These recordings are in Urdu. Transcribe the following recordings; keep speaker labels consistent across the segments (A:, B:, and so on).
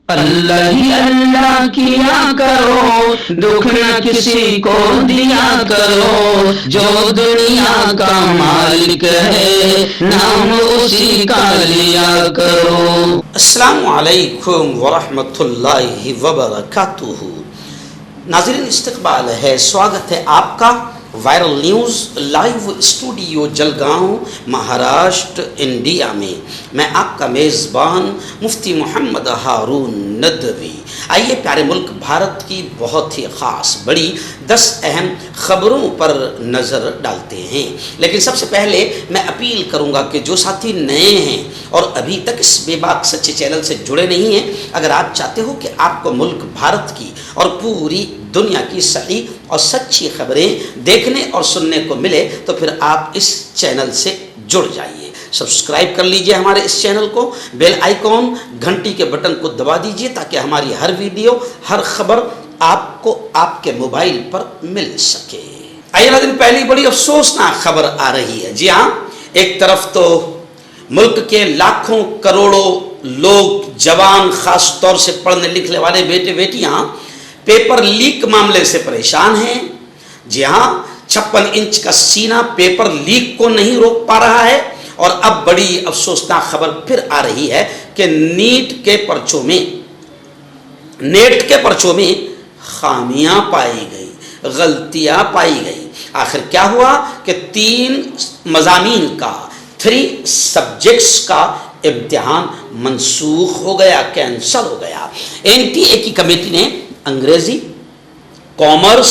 A: اللہ ہی اللہ کیا کرو، دکھ نہ کسی کو دیا کرو، جو دنیا کا مالک ہے نام اسی کا لیا کرو۔
B: السلام علیکم ورحمۃ اللہ وبرکاتہ۔ ناظرین استقبال ہے، سواگت ہے آپ کا viral news live studio Jalgaon Maharashtra India میں۔ میں آپ کا میزبان مفتی محمد ہارون ندوی۔ آئیے پیارے ملک بھارت کی بہت ہی خاص بڑی 10 اہم خبروں پر نظر ڈالتے ہیں، لیکن سب سے پہلے میں اپیل کروں گا کہ جو ساتھی نئے ہیں اور ابھی تک اس بے باک سچے چینل سے جڑے نہیں ہیں، اگر آپ چاہتے ہو کہ آپ کو ملک بھارت کی اور پوری دنیا کی صحیح اور سچی خبریں دیکھنے اور سننے کو ملے تو پھر آپ اس چینل سے جڑ جائیے۔ سبسکرائب کر لیجئے ہمارے اس چینل کو، بیل آئیکن گھنٹی کے بٹن کو دبا دیجئے تاکہ ہماری ہر ویڈیو ہر خبر آپ کو آپ کے موبائل پر مل سکے۔ آئیے ناظرین، پہلی بڑی افسوسناک خبر آ رہی ہے۔ جی ہاں، ایک طرف تو ملک کے لاکھوں کروڑوں لوگ جوان، خاص طور سے پڑھنے لکھنے والے بیٹے بیٹیاں پیپر لیک معاملے سے پریشان ہیں۔ جی ہاں، 56 انچ کا سینہ پیپر لیک کو نہیں روک پا رہا ہے، اور اب بڑی افسوسناک خبر پھر آ رہی ہے کہ نیٹ کے پرچوں میں خامیاں پائی گئی، غلطیاں پائی گئی۔ آخر کیا ہوا کہ 3 مضامین کا 3 سبجیکٹس کا امتحان منسوخ ہو گیا، کینسل ہو گیا۔ NTA کی کمیٹی نے انگریزی، کامرس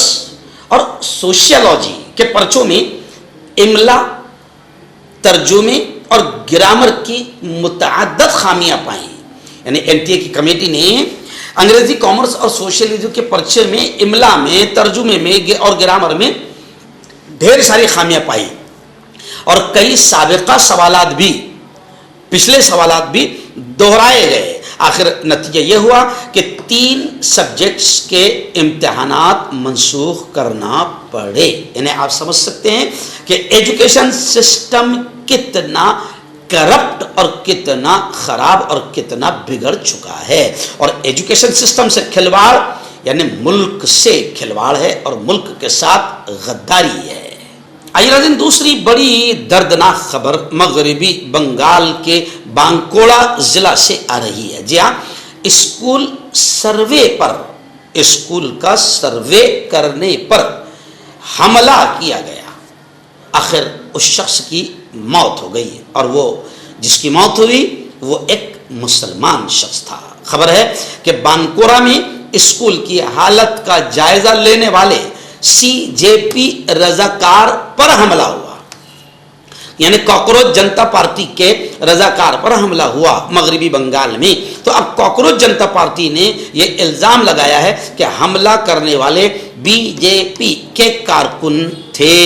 B: اور سوشیالوجی کے پرچوں میں املا، ترجمے اور گرامر کی متعدد خامیاں پائیں۔ یعنی NTA کی کمیٹی نے انگریزی، کامرس اور سوشیالوجی کے پرچے میں املا میں، ترجمے میں اور گرامر میں ڈھیر ساری خامیاں پائی، اور کئی سابقہ سوالات بھی، پچھلے سوالات بھی دہرائے گئے۔ آخر نتیجہ یہ ہوا کہ 3 سبجیکٹس کے امتحانات منسوخ کرنا پڑے۔ یعنی آپ سمجھ سکتے ہیں کہ ایجوکیشن سسٹم کتنا کرپٹ اور کتنا خراب اور کتنا بگڑ چکا ہے، اور ایجوکیشن سسٹم سے کھلواڑ یعنی ملک سے کھلواڑ ہے اور ملک کے ساتھ غداری ہے۔ آئیے ناظرین، دوسری بڑی دردناک خبر مغربی بنگال کے بانکوڑا ضلع سے آ رہی ہے۔ جی ہاں، اسکول کا سروے کرنے پر حملہ کیا گیا۔ آخر اس شخص کی موت ہو گئی، اور وہ جس کی موت ہوئی وہ ایک مسلمان شخص تھا۔ خبر ہے کہ بانکورا میں اسکول کی حالت کا جائزہ لینے والے CJP رضاکار پر حملہ ہوا، یعنی کاکروچ جنتا پارٹی کے رضاکار پر حملہ ہوا مغربی بنگال میں۔ تو اب کاکروچ جنتا پارٹی نے یہ الزام لگایا ہے کہ حملہ کرنے والے BJP کے کارکن تھے،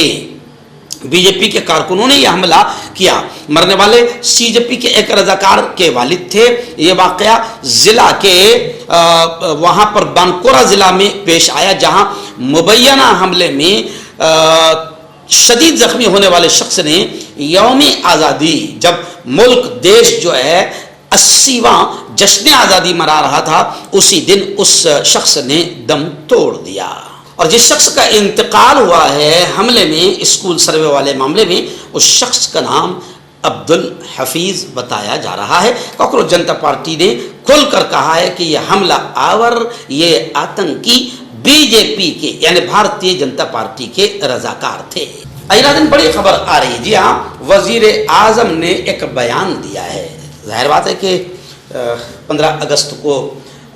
B: BJP کے کارکنوں نے یہ حملہ کیا۔ مرنے والے CJP کے ایک رضاکار کے والد تھے۔ یہ واقعہ ضلع کے وہاں پر بانکورا ضلع میں پیش آیا، جہاں مبینہ حملے میں شدید زخمی ہونے والے شخص نے یوم آزادی، جب ملک دیش جو ہے 80واں جشن آزادی منا رہا تھا، اسی دن اس شخص نے دم توڑ دیا۔ اور جس شخص کا انتقال ہوا ہے حملے میں، اسکول سروے والے معاملے میں، اس شخص کا نام عبدالحفیظ بتایا جا رہا ہے۔ کاکروچ جنتا پارٹی نے کھل کر کہا ہے کہ یہ حملہ آور، یہ آتنکی BJP کے یعنی بھارتیہ جنتا پارٹی کے رضاکار تھے۔ ناظرین، بڑی خبر آ رہی ہے۔ جی ہاں، وزیر اعظم نے ایک بیان دیا ہے۔ ظاہر بات ہے کہ 15 اگست کو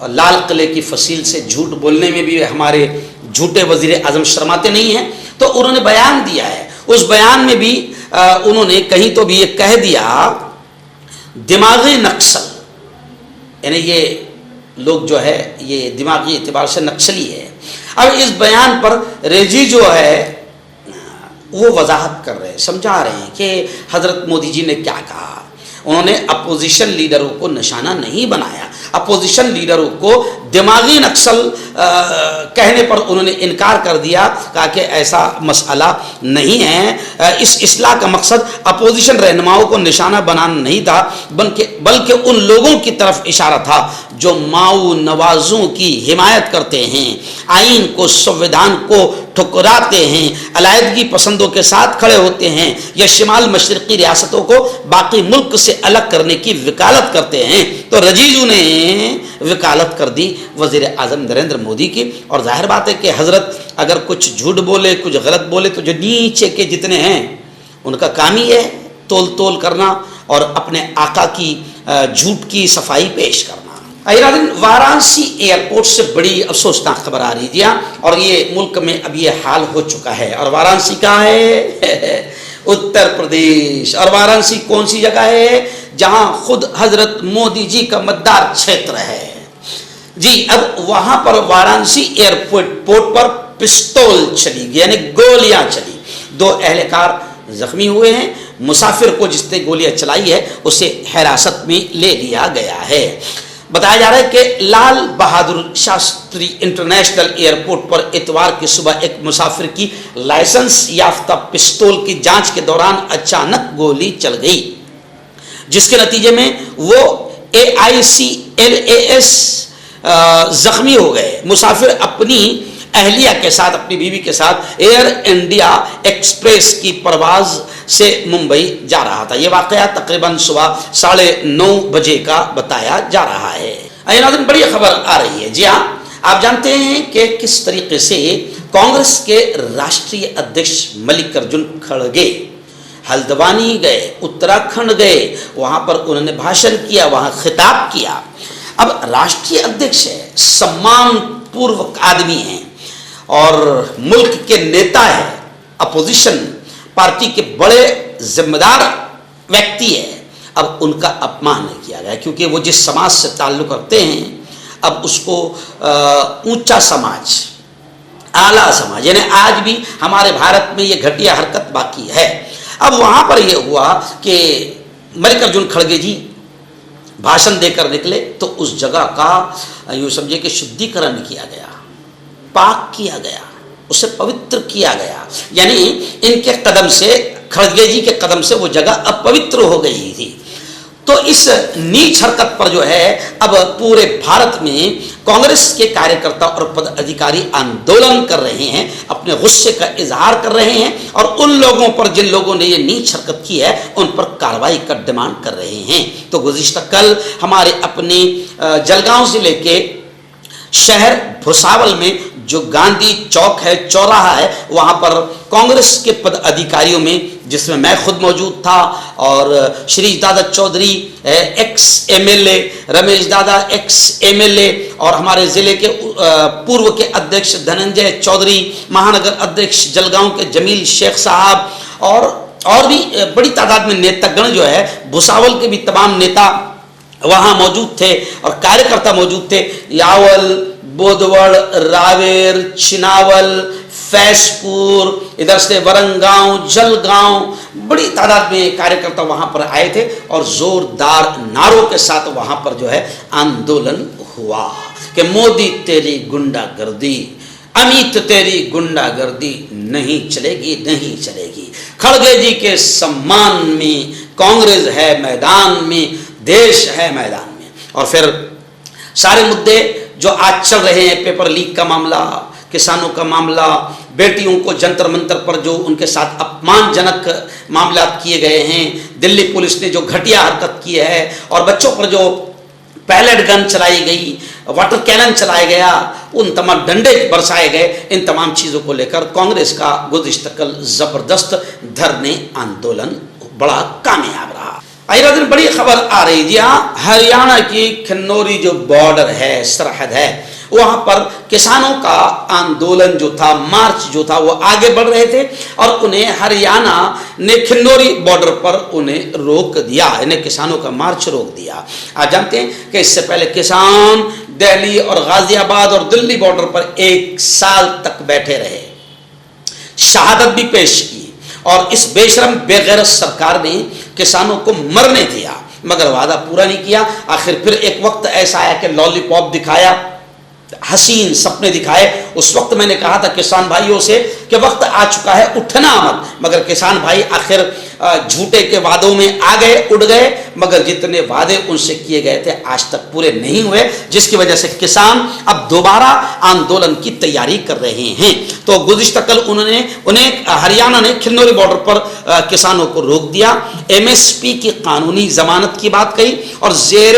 B: لال قلعے کی فصیل سے جھوٹ بولنے میں بھی ہمارے جھوٹے وزیر اعظم شرماتے نہیں ہیں، تو انہوں نے بیان دیا ہے۔ اس بیان میں بھی انہوں نے کہیں تو بھی یہ کہہ دیا دماغی نکسل، یعنی یہ لوگ جو ہے یہ دماغی اعتبار سے نکسلی ہے۔ اب اس بیان پر ریجی جو ہے وہ وضاحت کر رہے ہیں، سمجھا رہے ہیں کہ حضرت مودی جی نے کیا کہا۔ انہوں نے اپوزیشن لیڈروں کو نشانہ نہیں بنایا، اپوزیشن لیڈروں کو دماغی نکسل کہنے پر انہوں نے انکار کر دیا، کہا کہ ایسا مسئلہ نہیں ہے، اس اصلاح کا مقصد اپوزیشن رہنماؤں کو نشانہ بنانا نہیں تھا، بلکہ ان لوگوں کی طرف اشارہ تھا جو ماؤ نوازوں کی حمایت کرتے ہیں، آئین کو، سنویدھان کو ٹھکراتے ہیں، علیحدگی پسندوں کے ساتھ کھڑے ہوتے ہیں، یا شمال مشرقی ریاستوں کو باقی ملک سے الگ کرنے کی وکالت کرتے ہیں۔ تو رجیجو نے وکالت کر دی وزیر اعظم نریندر مودی کی، اور ظاہر بات ہے کہ حضرت اگر کچھ جھوٹ بولے، کچھ غلط بولے، تو جو نیچے کے جتنے ہیں ان کا کام ہی ہے تول کرنا اور اپنے آقا کی جھوٹ کی صفائی پیش کرنا۔ ایران وارانسی ایئرپورٹ سے بڑی افسوسناک خبر آ رہی تھی، اور یہ ملک میں اب یہ حال ہو چکا ہے۔ اور وارانسی کہاں ہے؟ اتر پردیش۔ اور وارانسی کون سی جگہ ہے؟ جہاں خود حضرت مودی جی کا متدار چھیتر ہے جی۔ اب وہاں پر وارانسی ایئرپورٹ پر پستول چلی، یعنی گولیاں چلی، 2 اہلکار زخمی ہوئے ہیں، مسافر کو جس نے گولیاں چلائی ہے اسے حراست میں لے لیا گیا ہے۔ بتایا جا رہا ہے کہ لال بہادر شاستری انٹرنیشنل ایئرپورٹ پر اتوار کی صبح ایک مسافر کی لائسنس یافتہ پستول کی جانچ کے دوران اچانک گولی چل گئی، جس کے نتیجے میں وہ AICLAS زخمی ہو گئے۔ مسافر اپنی اہلیہ کے ساتھ، اپنی بیوی کے ساتھ ایئر انڈیا ایکسپریس کی پرواز سے ممبئی جا رہا تھا۔ یہ واقعہ تقریباً صبح 9:30 بجے کا بتایا جا رہا ہے۔ ناظرین، بڑی خبر آ رہی ہے۔ جی ہاں، آپ جانتے ہیں کہ کس طریقے سے کانگریس کے راشٹریہ ادھیکش ملکارجن کھڑگے ہلدوانی گئے، اتراکھنڈ گئے، وہاں پر انہوں نے بھاشن کیا، وہاں خطاب کیا۔ اب راشٹریہ ادھیکش ہے، سمان پوروک آدمی ہیں اور ملک کے نیتا ہے، اپوزیشن پارٹی کے بڑے ذمہ دار ویکتی ہے، اب ان کا اپمان نہیں کیا گیا، کیونکہ وہ جس سماج سے تعلق رکھتے ہیں اب اس کو اونچا سماج، اعلیٰ سماج، یعنی آج بھی ہمارے بھارت میں یہ گھٹیا حرکت باقی ہے۔ اب وہاں پر یہ ہوا کہ ملکارجن کھڑگے جی بھاشن دے کر نکلے تو اس جگہ کا یوں سمجھے کہ شدھیکرن کیا گیا، پاک کیا گیا، اسے پوتر کیا گیا، یعنی ان کے قدم سے، کھڑگے جی کے قدم سے وہ جگہ اب پوتر ہو گئی تھی۔ تو اس نیچ حرکت پر جو ہے اب پورے بھارت میں کانگریس کے کاریہ اور پد ادھیکاری آندولن کر رہے ہیں، اپنے غصے کا اظہار کر رہے ہیں، اور ان لوگوں پر جن لوگوں نے یہ نیچ حرکت کی ہے ان پر کارروائی کا ڈیمانڈ کر رہے ہیں۔ تو گزشتہ کل ہمارے اپنے جلگاؤں ضلع کے شہر بھساول میں جو گاندھی چوک ہے، چوراہا ہے، وہاں پر کانگریس کے پد ادھیکاریوں میں، جس میں میں خود موجود تھا اور شریش دادا چودھری ایکس MLA، رمیش دادا ایکس MLA، اور ہمارے ضلع کے پورو کے ادھیکش دھننجے چودھری، مہانگر ادھیکش جلگاؤں کے جمیل شیخ صاحب، اور بھی بڑی تعداد میں نیتا گن جو ہے، بھساول کے بھی تمام نیتا وہاں موجود تھے اور کاریہ کرتا موجود تھے۔ یاول، بودوڑ، راویر، چناول، فیش پور، ادھر سے ورنگاؤں، جلگاؤں، بڑی تعداد میں کاریہ کرتا وہاں پر آئے تھے اور زوردار نعروں کے ساتھ وہاں پر جو ہے آندولن ہوا کہ مودی تیری گنڈا گردی، امیت تیری گنڈا گردی نہیں چلے گی، نہیں چلے گی۔ کھڑگے جی کے سمان میں کانگریس ہے میدان میں، دیش ہے میدان میں۔ اور پھر سارے مدعے جو آج چل رہے ہیں، پیپر لیک کا معاملہ، کسانوں کا معاملہ، بیٹیوں کو جنتر منتر پر جو ان کے ساتھ اپمان جنک معاملات کیے گئے ہیں، دلی پولیس نے جو گھٹیا حرکت کی ہے، اور بچوں پر جو پیلٹ گن چلائی گئی، واٹر کینن چلایا گیا، ان تمام ڈنڈے برسائے گئے، ان تمام چیزوں کو لے کر کانگریس کا گزشتہ کل زبردست دھرنے آندولن بڑا کامیاب رہا۔ دن بڑی خبر آ رہی جی ہاں، ہریانہ کی کھنوری جو بارڈر ہے، سرحد ہے، وہاں پر کسانوں کا آندولن جو تھا، مارچ جو تھا، وہ آگے بڑھ رہے تھے اور انہیں ہریانہ نے کھنوری بارڈر پر انہیں روک دیا، انہیں کسانوں کا مارچ روک دیا۔ آپ جانتے ہیں کہ اس سے پہلے کسان دہلی اور غازی آباد اور دلی بارڈر پر 1 سال تک بیٹھے رہے، شہادت بھی پیش کی، اور اس بے شرم بے غیرت سرکار نے کسانوں کو مرنے دیا مگر وعدہ پورا نہیں کیا۔ آخر پھر ایک وقت ایسا آیا کہ لالی پاپ دکھایا حسین سپنے دکھائے. اس وقت میں نے کہا تھا کسان بھائیوں سے کہ وقت آ چکا ہے اٹھنا مت، مگر کسان بھائی آخر جھوٹے کے وعدوں میں آ گئے، اڑ گئے، مگر جتنے وعدے ان سے کیے گئے تھے آج تک پورے نہیں ہوئے، جس کی وجہ سے کسان اب دوبارہ آندولن کی تیاری کر رہے ہیں. تو گزشتہ کل انہیں ہریانہ نے کھنوری بارڈر پر کسانوں کو روک دیا، ایم ایس پی کی قانونی ضمانت کی بات کہی، اور زیر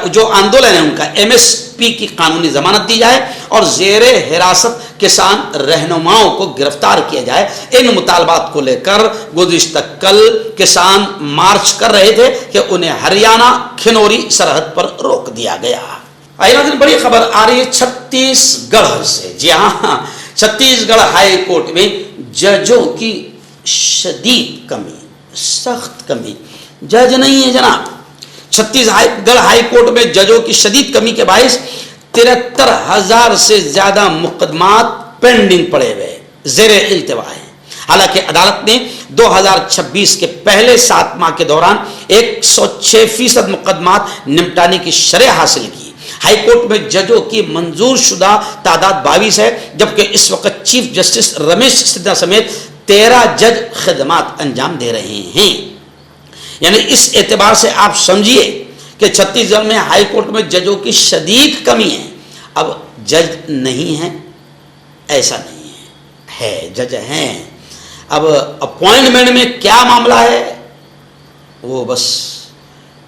B: جو آندولن ہے ان کا ایم ایس پی کی قانونی ضمانت دی جائے اور زیر حراست کسان رہنماؤں کو گرفتار کیا جائے. ان مطالبات کو لے کر گزشتہ کل کسان مارچ کر رہے تھے کہ انہیں ہریانہ کھنوری سرحد پر روک دیا گیا. ناظرین بڑی خبر آ رہی ہے چھتیس گڑھ سے. جی ہاں، چھتیس گڑھ ہائی کورٹ میں ججوں کی شدید کمی، سخت کمی. جج نہیں ہے جناب، چھتیس گڑھ ہائی کورٹ میں ججوں کی شدید کمی کے باعث 73,000 سے زیادہ مقدمات پینڈنگ پڑے ہوئے زیر التوا ہیں. حالانکہ عدالت نے 2026 کے پہلے 7 ماہ کے دوران 106% مقدمات نمٹانے کی شرح حاصل کی. ہائی کورٹ میں ججوں کی منظور شدہ تعداد 22 ہے، جبکہ اس وقت چیف جسٹس رمیش سنہا سمیت 13 جج خدمات انجام دے رہے ہیں. یعنی اس اعتبار سے آپ سمجھیے کہ چھتیس گڑھ میں ہائی کورٹ میں ججوں کی شدید کمی ہے. اب جج نہیں ہے ایسا نہیں ہے جج ہیں. اب اپوائنٹمنٹ میں کیا معاملہ ہے وہ بس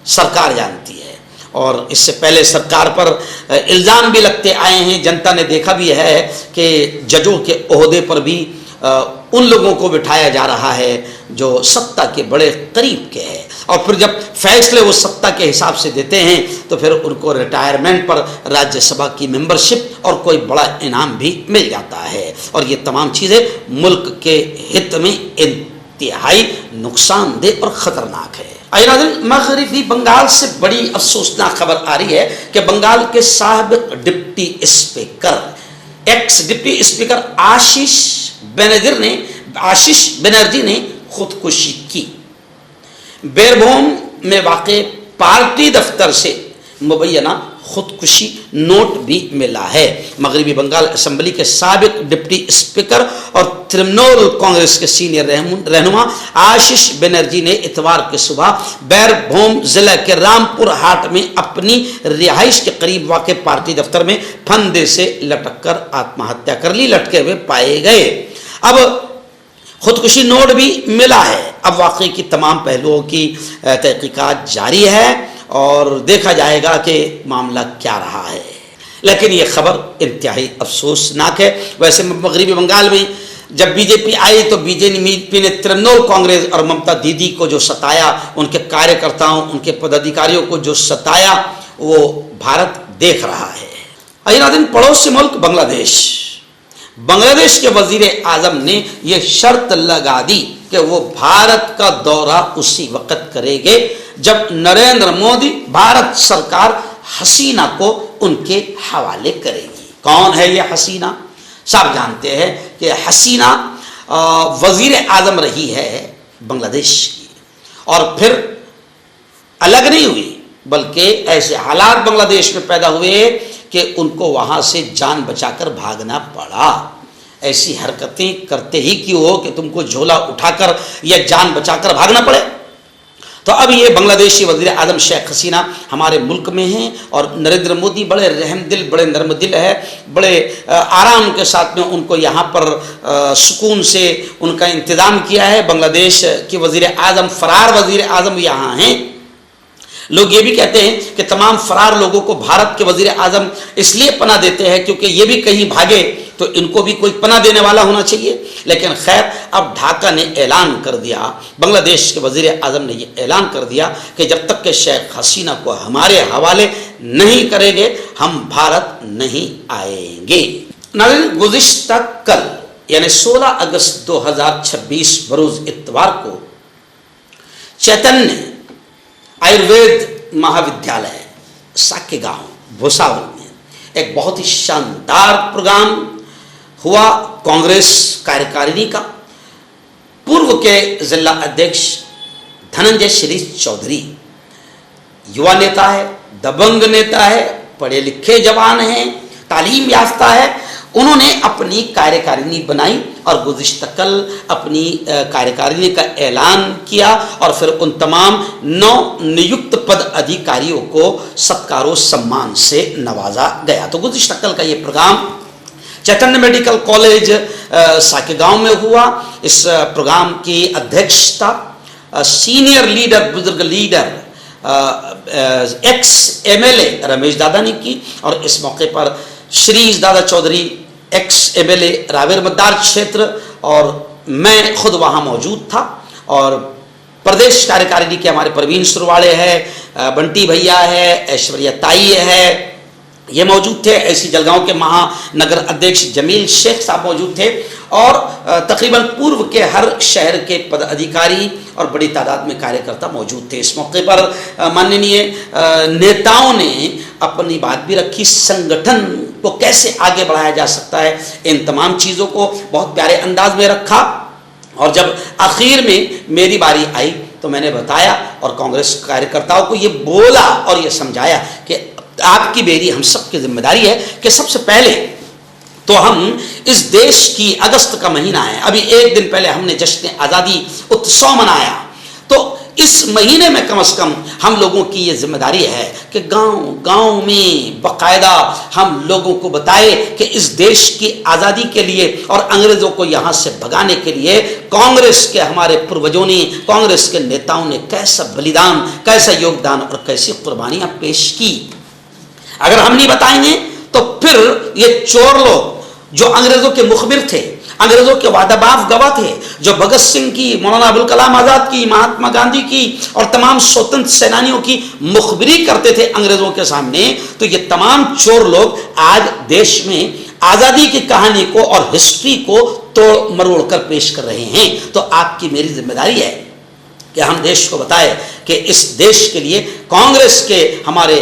B: سرکار جانتی ہے، اور اس سے پہلے سرکار پر الزام بھی لگتے آئے ہیں. جنتا نے دیکھا بھی ہے کہ ججوں کے عہدے پر بھی ان لوگوں کو بٹھایا جا رہا ہے جو ستا کے بڑے قریب کے ہیں، اور پھر جب فیصلے وہ ستا کے حساب سے دیتے ہیں تو پھر ان کو ریٹائرمنٹ پر راجیہ سبھا کی ممبرشپ اور کوئی بڑا انعام بھی مل جاتا ہے. اور یہ تمام چیزیں ملک کے ہت میں انتہائی نقصان دہ اور خطرناک ہے. ناظرین مغربی بنگال سے بڑی افسوسناک خبر آ رہی ہے کہ بنگال کے سابق deputy speaker x deputy speaker Ashish Banerjee نے خودکشی کی. بیربھوم میں واقع پارٹی دفتر سے مبینہ خودکشی نوٹ بھی ملا ہے. مغربی بنگال اسمبلی کے سابق ڈپٹی اسپیکر اور ترنمول کانگریس کے سینئر رہنما آشیش بنرجی نے اتوار کی صبح بیربھوم ضلع کے رامپور ہاٹ میں اپنی رہائش کے قریب واقع پارٹی دفتر میں پھندے سے لٹک کر آتم ہتیا کر لی، لٹکے ہوئے پائے گئے. اب خودکشی نوٹ بھی ملا ہے. اب واقعے کی تمام پہلوؤں کی تحقیقات جاری ہے اور دیکھا جائے گا کہ معاملہ کیا رہا ہے. لیکن یہ خبر انتہائی افسوسناک ہے. ویسے مغربی بنگال میں جب بی جے پی آئی تو بی جے پی نے ترنمول کانگریس اور ممتا دیدی کو جو ستایا، ان کے کاریہ کرتاؤں، ان کے پدادھیکاریوں کو جو ستایا، وہ بھارت دیکھ رہا ہے. ناظرین پڑوسی ملک بنگلہ دیش کے وزیر اعظم نے یہ شرط لگا دی کہ وہ بھارت کا دورہ اسی وقت کریں گے جب نریندر مودی بھارت سرکار حسینہ کو ان کے حوالے کرے گی. کون ہے یہ حسینہ؟ سب جانتے ہیں کہ حسینہ وزیر اعظم رہی ہے بنگلہ دیش کی، اور پھر الگ نہیں ہوئی، بلکہ ایسے حالات بنگلہ دیش میں پیدا ہوئے کہ ان کو وہاں سے جان بچا کر بھاگنا پڑا. ایسی حرکتیں کرتے ہی کیوں ہو کہ تم کو جھولا اٹھا کر یا جان بچا کر بھاگنا پڑے. تو اب یہ بنگلہ دیشی وزیر اعظم شیخ حسینہ ہمارے ملک میں ہیں، اور نریندر مودی بڑے رحم دل، بڑے نرم دل ہے، بڑے آرام کے ساتھ میں ان کو یہاں پر سکون سے ان کا انتظام کیا ہے. بنگلہ دیش کی وزیر اعظم، فرار وزیر اعظم یہاں ہیں. لوگ یہ بھی کہتے ہیں کہ تمام فرار لوگوں کو بھارت کے وزیر اعظم اس لیے پناہ دیتے ہیں کیونکہ یہ بھی کہیں بھاگے تو ان کو بھی کوئی پناہ دینے والا ہونا چاہیے. لیکن خیر، اب ڈھاکہ نے اعلان کر دیا، بنگلہ دیش کے وزیر اعظم نے یہ اعلان کر دیا کہ جب تک کہ شیخ حسینہ کو ہمارے حوالے نہیں کریں گے ہم بھارت نہیں آئیں گے. ناظرین گزشتہ کل یعنی 16 اگست 2026 بروز اتوار کو چیتنیہ آیوروید مہاودیالیہ ساکے گاؤں بھوساول میں ایک بہت ہی شاندار پروگرام ہوا. کانگریس کاریہ کا پورو کے ضلع ادھیکش دھننجے شری چودھری یوا نیتا ہے، دبنگ نیتا ہے، پڑھے لکھے جوان ہیں، تعلیم یافتہ ہے، انہوں نے اپنی کاریہ بنائی اور گزشتہ کل اپنی کاریہ کا اعلان کیا اور پھر ان تمام 9 نیوکت پد ادھیکاریوں کو ستکار و سمان سے نوازا گیا۔ تو گزشتہ کل کا یہ پروگرام چیتنیہ میڈیکل کالج ساکیگاؤں میں ہوا۔ اس پروگرام کی ادھیکشتا سینئر لیڈر، بزرگ لیڈر، ایکس MLA رمیش دادا نے کی، اور اس موقع پر شریش دادا چودھری ایکس MLA راویر متدار چھیتر اور میں خود وہاں موجود تھا، اور پردیش کاریہ کے ہمارے پروین سرواڑے ہے، بنٹی بھیا ہے، ایشوریہ تائی ہے، یہ موجود تھے۔ ایسی جلگاؤں کے مہا نگر ادھیکش جمیل شیخ صاحب موجود تھے، اور تقریباً پورو کے ہر شہر کے پد ادھیکاری اور بڑی تعداد میں کاریہ کرتا موجود تھے۔ اس موقع پر ماننیے نیتاؤں نے اپنی بات بھی رکھی، سنگٹھن کو کیسے آگے بڑھایا جا سکتا ہے، ان تمام چیزوں کو بہت پیارے انداز میں رکھا۔ اور جب آخر میں میری باری آئی تو میں نے بتایا اور کانگریس کاریہ کرتاؤں کو یہ بولا اور یہ سمجھایا کہ آپ کی میری ہم سب کی ذمہ داری ہے کہ سب سے پہلے تو ہم اس دیش کی اگست کا مہینہ ہے، ابھی 1 دن پہلے ہم نے جشن آزادی اتسو منایا، تو اس مہینے میں کم از کم ہم لوگوں کی یہ ذمہ داری ہے کہ گاؤں گاؤں میں باقاعدہ ہم لوگوں کو بتائے کہ اس دیش کی آزادی کے لیے اور انگریزوں کو یہاں سے بھگانے کے لیے کانگریس کے ہمارے پروجوں نے، کانگریس کے نیتاؤں نے کیسا بلیدان، کیسا یوگدان اور کیسی قربانیاں پیش کی۔ اگر ہم نہیں بتائیں گے تو پھر یہ چور لوگ جو انگریزوں کے مخبر تھے، انگریزوں کے وعدہ باز گواہ تھے، جو بھگت سنگھ کی، مولانا ابوالکلام آزاد کی، مہاتما گاندھی کی اور تمام سوتنتر سینانیوں کی مخبری کرتے تھے انگریزوں کے سامنے، تو یہ تمام چور لوگ آج دیش میں آزادی کی کہانی کو اور ہسٹری کو توڑ مروڑ کر پیش کر رہے ہیں۔ تو آپ کی میری ذمہ داری ہے کہ ہم دیش کو بتائے کہ اس دیش کے لیے کانگریس کے ہمارے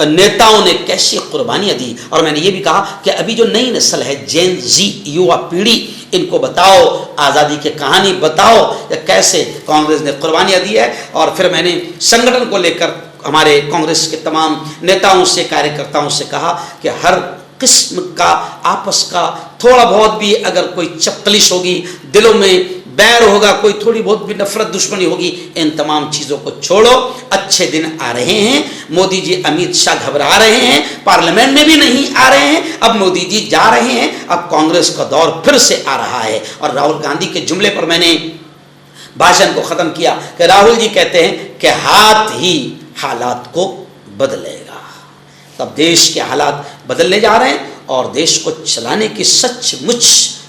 B: نیتاؤں نے کیسی قربانیاں دی۔ اور میں نے یہ بھی کہا کہ ابھی جو نئی نسل ہے، جین زی، یوا پیڑھی، ان کو بتاؤ، آزادی کی کہانی بتاؤ کہ کیسے کانگریس نے قربانیاں دی ہے۔ اور پھر میں نے سنگٹھن کو لے کر ہمارے کانگریس کے تمام نیتاؤں سے، کاریہ کرتاؤں سے کہا کہ ہر قسم کا آپس کا تھوڑا بہت بھی اگر کوئی چپکلش ہوگی، دلوں میں بیر ہوگا، کوئی تھوڑی بہت بھی نفرت دشمنی ہوگی، ان تمام چیزوں کو چھوڑو۔ اچھے دن آ رہے ہیں، مودی جی امیت شاہ گھبرا رہے ہیں، پارلیمنٹ میں بھی نہیں آ رہے ہیں، اب مودی جی جا رہے ہیں، اب کانگریس کا دور پھر سے آ رہا ہے۔ اور راہل گاندھی کے جملے پر میں نے بھاشن کو ختم کیا کہ راہل جی کہتے ہیں کہ ہاتھ ہی حالات کو بدلے گا۔ تب دیش کے حالات بدلنے جا رہے ہیں، اور دیش کو چلانے کی سچ مچ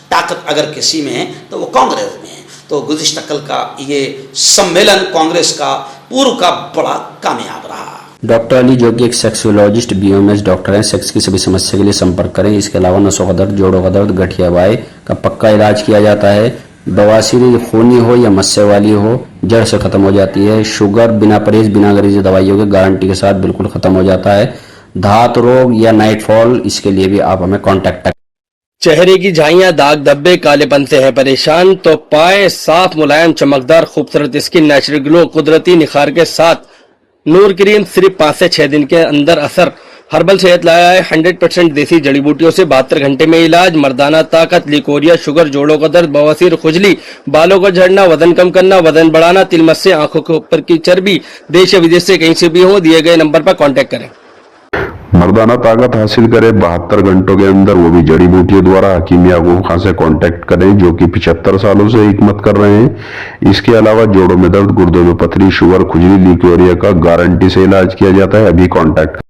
B: طاقت اگر کسی میں ہے تو وہ کانگریس میں ہے۔ تو گزشتہ کل کا یہ سمیلن کانگریس کا پورو کا بڑا کامیاب رہا۔
C: ڈاکٹر علی جو کہ ایک سیکسولوجسٹ BOMS ڈاکٹر ہیں، سیکس کی سبھی سمسیا کے لیے سمپرک کریں۔ اس کے علاوہ نسوں کا درد، جوڑوں کا درد، گٹھیا وائے کا پکا علاج کیا جاتا ہے۔ بواسیر خونی ہو یا مسے والی ہو، جڑ سے ختم ہو جاتی ہے۔ شوگر بنا پرہیز، بنا غریزی دوائیوں کے گارنٹی کے ساتھ بالکل ختم ہو جاتا ہے۔ دھات روگ یا نائٹ فال، اس کے لیے بھی آپ ہمیں کانٹیکٹ کریں۔
D: چہرے کی جھائیاں، داغ دھبے، کالے پن سے ہے پریشان تو پائیں صاف ملائم چمکدار خوبصورت اسکن نیچرل گلو قدرتی نکھار کے ساتھ نور کریم صرف 5 سے 6 دن کے اندر اثر۔ ہربل صحت لایا ہے 100% دیسی جڑی بوٹیوں سے 72 گھنٹے میں علاج۔ مردانہ طاقت، لیکوریا، شوگر، جوڑوں کا درد، بواسیر، خجلی، بالوں کا جھڑنا، وزن کم کرنا، وزن بڑھانا، تل مس سے آنکھوں کے اوپر کی چربی، دیش یا ودیش سے کہیں سے بھی ہو، دیے گئے نمبر پر کانٹیکٹ کریں۔
E: مردانہ طاقت حاصل کرے 72 گھنٹوں کے اندر، وہ بھی جڑی بوٹیوں دوارا۔ حکیم یعقوب خان سے کانٹیکٹ کریں جو کہ 75 سالوں سے حکمت کر رہے ہیں۔ اس کے علاوہ جوڑوں میں درد، گردوں میں پتھری، شوگر، کھجلی، لیکوریا کا گارنٹی سے علاج کیا جاتا ہے۔ ابھی کانٹیکٹ